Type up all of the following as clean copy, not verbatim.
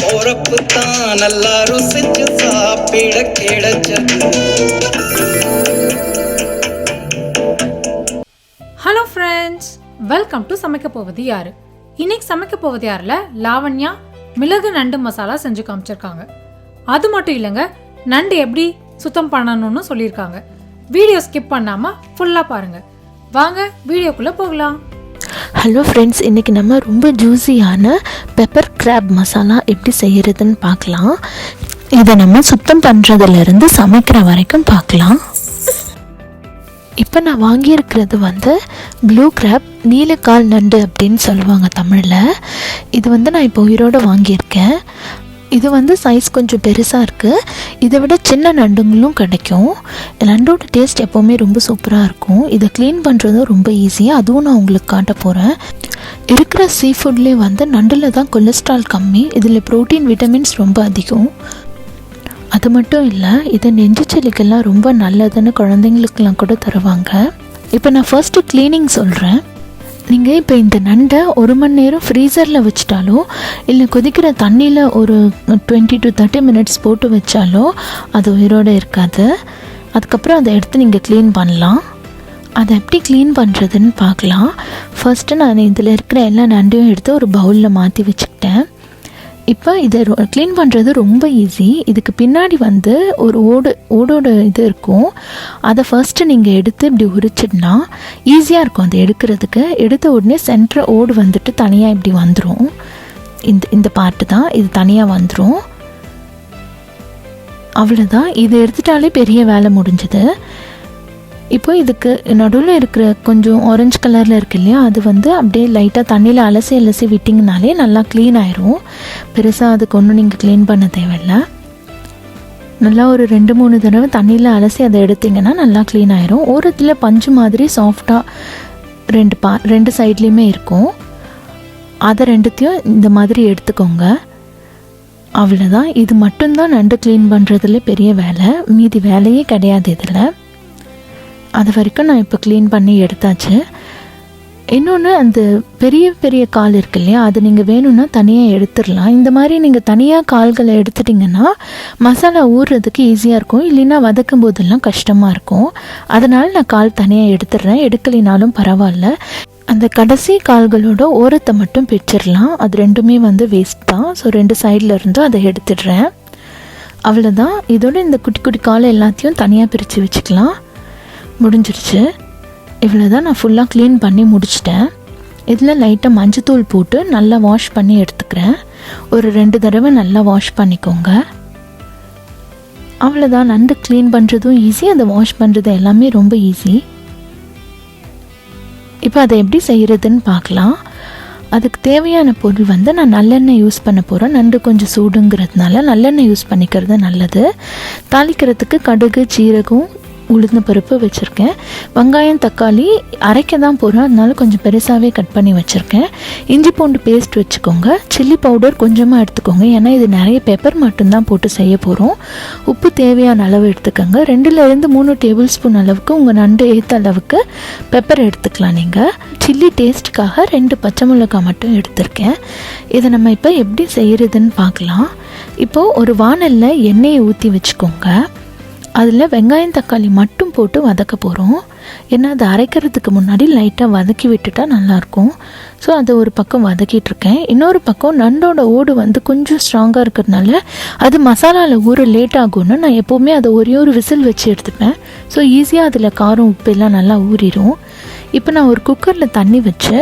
போறப்பு தான் நல்லா ருசிச்சு சாப்பிட கிடைச்சது. ஹலோ ஃப்ரெண்ட்ஸ், வெல்கம் டு சமைக்க போவது யாரு. இன்னைக்கு சமைக்க போவது யாரில் லாவண்யா மிளகு நண்டு மசாலா செஞ்சு காமிச்சிருக்காங்க. அது மட்டும் இல்லைங்க, நண்டு எப்படி சுத்தம் பண்ணணும்னு சொல்லியிருக்காங்க. வீடியோ ஸ்கிப் பண்ணாமல் ஃபுல்லாக பாருங்கள். வாங்க வீடியோக்குள்ளே போகலாம். ஹலோ ஃப்ரெண்ட்ஸ், இன்றைக்கி நம்ம ரொம்ப ஜூஸியான பெப்பர் கிராப் மசாலா எப்படி செய்கிறதுன்னு பார்க்கலாம். இதை நம்ம சுத்தம் பண்ணுறதுலேருந்து சமைக்கிற வரைக்கும் பார்க்கலாம். இப்போ நான் வாங்கியிருக்கிறது ப்ளூ கிராப், நீலக்கால் நண்டு அப்படின்னு சொல்லுவாங்க தமிழில். இது நான் இப்போ உயிரோடு வாங்கியிருக்கேன். இது சைஸ் கொஞ்சம் பெருசாக இருக்குது. இதை விட சின்ன நண்டுங்களும் கிடைக்கும். நண்டோட டேஸ்ட் எப்போவுமே ரொம்ப சூப்பராக இருக்கும். இதை க்ளீன் பண்ணுறதும் ரொம்ப ஈஸியாக, அதுவும் நான் உங்களுக்கு காட்ட போகிறேன். இருக்கிற சீ ஃபுட்லேயே நண்டில் தான் கொலஸ்ட்ரால் கம்மி. இதில் ப்ரோட்டீன், விட்டமின்ஸ் ரொம்ப அதிகம். அது மட்டும் இல்லை, இதை நெஞ்சு சளிக்கெல்லாம் ரொம்ப நல்லதுன்னு குழந்தைங்களுக்கெல்லாம் கூட தருவாங்க. இப்போ நான் ஃபர்ஸ்ட்டு க்ளீனிங் சொல்கிறேன். நீங்கள் இப்போ இந்த நண்டை 1 மணி நேரம் ஃப்ரீசரில் வச்சிட்டாலோ இல்லை கொதிக்கிற தண்ணியில் ஒரு 20 to 30 minutes போட்டு வச்சாலோ அது உயிரோடு இருக்காது. அதுக்கப்புறம் அதை எடுத்து நீங்கள் க்ளீன் பண்ணலாம். அதை எப்படி க்ளீன் பண்ணுறதுன்னு பார்க்கலாம். ஃபர்ஸ்ட்டு நான் இதில் இருக்கிற எல்லா நண்டையும் எடுத்து ஒரு பவுலில் மாற்றி வச்சுக்கிட்டேன். இப்போ இதை க்ளீன் பண்ணுறது ரொம்ப ஈஸி. இதுக்கு பின்னாடி ஒரு ஓடோட இது இருக்கும். அதை ஃபர்ஸ்ட்டு நீங்கள் எடுத்து இப்படி உரிச்சிடனா ஈஸியாக இருக்கும் அதை எடுக்கிறதுக்கு. எடுத்த உடனே சென்டர் ஓடு தனியாக இப்படி வந்துடும். இந்த பார்ட்டு தான் இது தனியாக வந்துடும். அவ்வளோதான். இதை எடுத்துட்டாலே பெரிய வேலை முடிஞ்சுது. இப்போ இதுக்கு நடுவில் இருக்கிற கொஞ்சம் ஆரஞ்சு கலரில் இருக்கு இல்லையா, அது அப்படியே லைட்டாக தண்ணியில் அலசி விட்டிங்கனாலே நல்லா க்ளீன் ஆயிரும். பெருசாக அதுக்கு ஒன்றும் நீங்கள் க்ளீன் பண்ண தேவையில்லை. நல்லா ஒரு 2-3 தடவை தண்ணியில் அலசி அதை எடுத்திங்கன்னா நல்லா க்ளீன் ஆயிரும். ஓரத்தில் பஞ்சு மாதிரி சாஃப்டாக 2 சைட்லேயுமே இருக்கும். அதை 2த்தையும் இந்த மாதிரி எடுத்துக்கோங்க. அவ்வளோதான். இது மட்டும்தான் நண்டு க்ளீன் பண்ணுறதுல பெரிய வேலை. மீதி வேலையே கிடையாது இதில். அது வரைக்கும் நான் இப்போ க்ளீன் பண்ணி எடுத்தாச்சு. இன்னொன்று, அந்த பெரிய பெரிய கால் இருக்கு இல்லையா, அது நீங்கள் வேணும்னா தனியாக எடுத்துடலாம். இந்த மாதிரி நீங்கள் தனியாக கால்களை எடுத்துட்டிங்கன்னா மசாலா ஊறுறதுக்கு ஈஸியாக இருக்கும். இல்லைன்னா வதக்கும் போதெல்லாம் கஷ்டமாக இருக்கும். அதனால் நான் கால் தனியாக எடுத்துடுறேன். எடுக்கலினாலும் பரவாயில்ல. அந்த கடைசி கால்களோட ஓரத்தை மட்டும் பிரிச்சிடலாம். அது ரெண்டுமே வேஸ்ட் தான். ஸோ 2 சைடில் இருந்தும் அதை எடுத்துடுறேன். அவ்வளோதான். இதோட இந்த குட்டி குட்டி காலை எல்லாத்தையும் தனியாக பிரித்து வச்சுக்கலாம். முடிஞ்சிருச்சு. இவ்வளோதான். நான் ஃபுல்லாக க்ளீன் பண்ணி முடிச்சிட்டேன். இதில் லைட்டாக மஞ்சத்தூள் போட்டு நல்லா வாஷ் பண்ணி எடுத்துக்கிறேன். ஒரு 2 தடவை நல்லா வாஷ் பண்ணிக்கோங்க. அவ்வளோதான். நண்டு க்ளீன் பண்ணுறதும் ஈஸி, அதை வாஷ் பண்ணுறது எல்லாமே ரொம்ப ஈஸி. இப்போ அதை எப்படி செய்கிறதுன்னு பார்க்கலாம். அதுக்கு தேவையான பொருள் நான் நல்லெண்ணெய் யூஸ் பண்ண போகிறேன். நண்டு கொஞ்சம் சூடுங்கிறதுனால நல்லெண்ணெய் யூஸ் பண்ணிக்கிறது நல்லது. தாளிக்கிறதுக்கு கடுகு, சீரகம், உளுந்த பருப்பு வச்சுருக்கேன். வெங்காயம், தக்காளி அரைக்க தான் போகிறேன், அதனால கொஞ்சம் பெருசாகவே கட் பண்ணி வச்சுருக்கேன். இஞ்சி பூண்டு பேஸ்ட் வச்சுக்கோங்க. சில்லி பவுடர் கொஞ்சமாக எடுத்துக்கோங்க, ஏன்னா இது நிறைய பெப்பர் மட்டும்தான் போட்டு செய்ய போகிறோம். உப்பு தேவையான அளவு எடுத்துக்கோங்க. 2 to 3 டேபிள் ஸ்பூன் அளவுக்கு உங்கள் நண்டு ஏற்ற அளவுக்கு பெப்பர் எடுத்துக்கலாம். நீங்கள் சில்லி டேஸ்ட்டுக்காக 2 பச்சை மிளகாய் மட்டும் எடுத்திருக்கேன். இதை நம்ம இப்போ எப்படி செய்கிறதுன்னு பார்க்கலாம். இப்போது ஒரு வாணலில் எண்ணெயை ஊற்றி வச்சுக்கோங்க. அதில் வெங்காயம், தக்காளி மட்டும் போட்டு வதக்க போகிறோம். ஏன்னா அதை அரைக்கிறதுக்கு முன்னாடி லைட்டாக வதக்கி விட்டுட்டா நல்லாயிருக்கும். ஸோ அதை ஒரு பக்கம் வதக்கிட்டுருக்கேன். இன்னொரு பக்கம் நண்டோட ஓடு கொஞ்சம் ஸ்ட்ராங்காக இருக்கிறதுனால அது மசாலாவில் ஊற லேட் ஆகும்னு நான் எப்போவுமே அதை ஒரு விசில் வச்சு எடுத்துப்பேன். ஸோ ஈஸியாக அதில் காரம், உப்பு எல்லாம் நல்லா ஊறிடும். இப்போ நான் ஒரு குக்கரில் தண்ணி வச்சு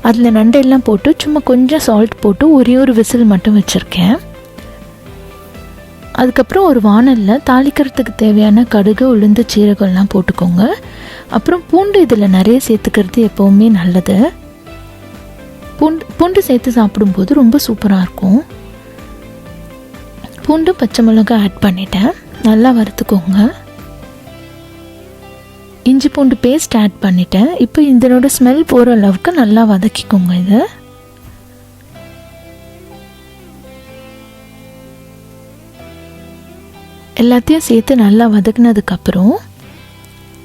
அதில் நண்டெல்லாம் போட்டு சும்மா கொஞ்சம் சால்ட் போட்டு ஒரு விசில் மட்டும் வச்சுருக்கேன். அதுக்கப்புறம் ஒரு வாணலில் தாளிக்கிறதுக்கு தேவையான கடுகு, உளுந்து, சீரகம்லாம் போட்டுக்கோங்க. அப்புறம் பூண்டு இதில் நிறைய சேர்த்துக்கிறது எப்போவுமே நல்லது. பூண்டு சேர்த்து சாப்பிடும்போது ரொம்ப சூப்பராக இருக்கும். பூண்டு, பச்சை மிளகாய் ஆட் பண்ணிட்டேன். நல்லா வறுத்துக்கோங்க. இஞ்சி பூண்டு பேஸ்ட் ஆட் பண்ணிட்டேன். இப்போ இதனோட ஸ்மெல் போகிற அளவுக்கு நல்லா வதக்கிக்கோங்க. இதை எல்லாத்தையும் சேர்த்து நல்லா வதக்கினதுக்கப்புறம்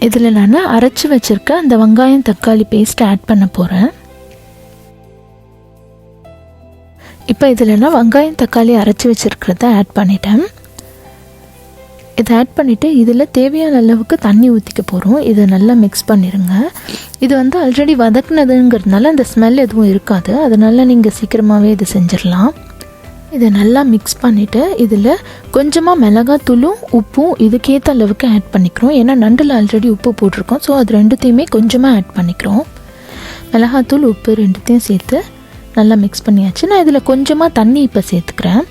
இதில் நான் அரைச்சி வச்சுருக்க அந்த வெங்காயம், தக்காளி பேஸ்ட் ஆட் பண்ண போகிறேன். இப்போ இதில் நான் வெங்காயம் தக்காளி அரைச்சி வச்சுருக்கிறத ஆட் பண்ணிட்டேன். இதை ஆட் பண்ணிவிட்டு இதில் தேவையான அளவுக்கு தண்ணி ஊற்றிக்க போகிறோம். இதை நல்லா மிக்ஸ் பண்ணிடுங்க. இது வந்து ஆல்ரெடி வதக்குனதுங்கிறதுனால அந்த ஸ்மெல் எதுவும் இருக்காது. அதனால் நீங்கள் சீக்கிரமாகவே இது செஞ்சிடலாம். இதை நல்லா மிக்ஸ் பண்ணிவிட்டு இதில் கொஞ்சமாக மிளகாத்தூளும் உப்பும் இதுக்கேற்ற அளவுக்கு ஆட் பண்ணிக்கிறோம். ஏன்னா நண்டில் ஆல்ரெடி உப்பு போட்டிருக்கோம். ஸோ அது ரெண்டுத்தையுமே கொஞ்சமாக ஆட் பண்ணிக்கிறோம். மிளகாத்தூள் உப்பு ரெண்டுத்தையும் சேர்த்து நல்லா மிக்ஸ் பண்ணியாச்சு. நான் இதில் கொஞ்சமாக தண்ணி இப்போ சேர்த்துக்கிறேன்.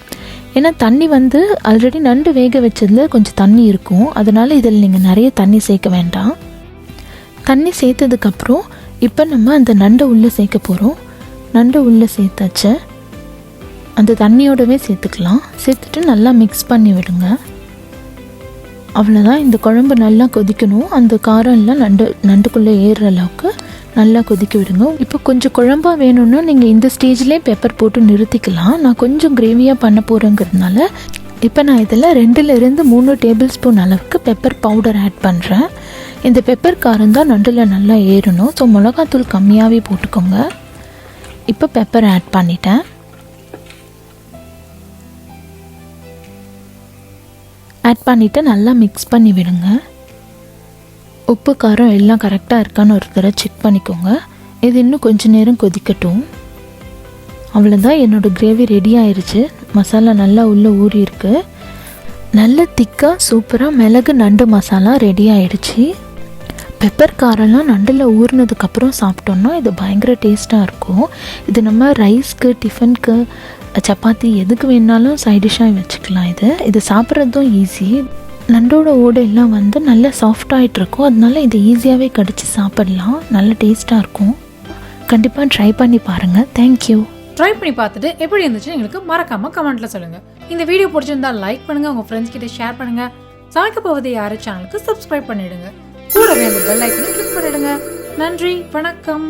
ஏன்னா தண்ணி வந்து ஆல்ரெடி நண்டு வேக வச்சதில் கொஞ்சம் தண்ணி இருக்கும். அதனால் இதில் நீங்கள் நிறைய தண்ணி சேர்க்க வேண்டாம். தண்ணி சேர்த்ததுக்கப்புறம் இப்போ நம்ம அந்த நண்டை உள்ளே சேர்க்க போகிறோம். நண்டை உள்ளே சேர்த்தாச்சு. அந்த தண்ணியோடவே சேர்த்துக்கலாம். சேர்த்துட்டு நல்லா மிக்ஸ் பண்ணி விடுங்க. அவ்வளோதான். இந்த குழம்பு நல்லா கொதிக்கணும். அந்த காரம் எல்லாம் நண்டுக்குள்ளே ஏறுற அளவுக்கு நல்லா கொதிக்க விடுங்க. இப்போ கொஞ்சம் குழம்பாக வேணும்னா நீங்கள் இந்த ஸ்டேஜ்லேயே பெப்பர் போட்டு நிறுத்திக்கலாம். நான் கொஞ்சம் கிரேவியாக பண்ண போகிறேங்கிறதுனால இப்போ நான் இதில் 2-3 டேபிள் ஸ்பூன் அளவுக்கு பெப்பர் பவுடர் ஆட் பண்ணுறேன். இந்த பெப்பர் காரம் தான் நண்டில் நல்லா ஏறணும். ஸோ மிளகாத்தூள் கம்மியாகவே போட்டுக்கோங்க. இப்போ பெப்பர் ஆட் பண்ணிட்டேன். ஆட் பண்ணிவிட்டு நல்லா மிக்ஸ் பண்ணி விடுங்க. உப்பு காரம் எல்லாம் கரெக்டாக இருக்கான்னு ஒரு தடவை செக் பண்ணிக்கோங்க. இது இன்னும் கொஞ்சம் நேரம் கொதிக்கட்டும். அவ்வளோதான், என்னோடய கிரேவி ரெடி ஆயிடுச்சு. மசாலா நல்லா உள்ளே ஊறி இருக்கு. நல்ல திக்காக சூப்பராக மிளகு நண்டு மசாலா ரெடி ஆயிடுச்சு. பெப்பர் காரெல்லாம் நண்டில் ஊறினதுக்கப்புறம் சாப்பிட்டோன்னா இது பயங்கர டேஸ்ட்டாக இருக்கும். இது நம்ம ரைஸ்க்கு, டிஃபனுக்கு, சப்பாத்தி எதுக்கு வேணாலும் சைட் டிஷ்ஷாக வச்சுக்கலாம். இது சாப்பிட்றதும் ஈஸி. நண்டோட ஓடையெல்லாம் வந்து நல்லா சாஃப்டாகிட்டு இருக்கும். அதனால இதை ஈஸியாகவே கடிச்சு சாப்பிடலாம். நல்ல டேஸ்ட்டாக இருக்கும். கண்டிப்பாக ட்ரை பண்ணி பாருங்கள். தேங்க்யூ. ட்ரை பண்ணி பார்த்துட்டு எப்படி இருந்துச்சு எங்களுக்கு மறக்காமல் கமெண்ட்டில் சொல்லுங்கள். இந்த வீடியோ பிடிச்சிருந்தா லைக் பண்ணுங்கள், உங்கள் ஃப்ரெண்ட்ஸ் கிட்ட ஷேர் பண்ணுங்கள். சமைக்க போவது யாரு சேனலுக்கு சப்ஸ்கிரைப் பண்ணிவிடுங்க. கூடவே அந்த பெல் ஐக்கனை கிளிக் பண்ணிவிடுங்க. நன்றி, வணக்கம்.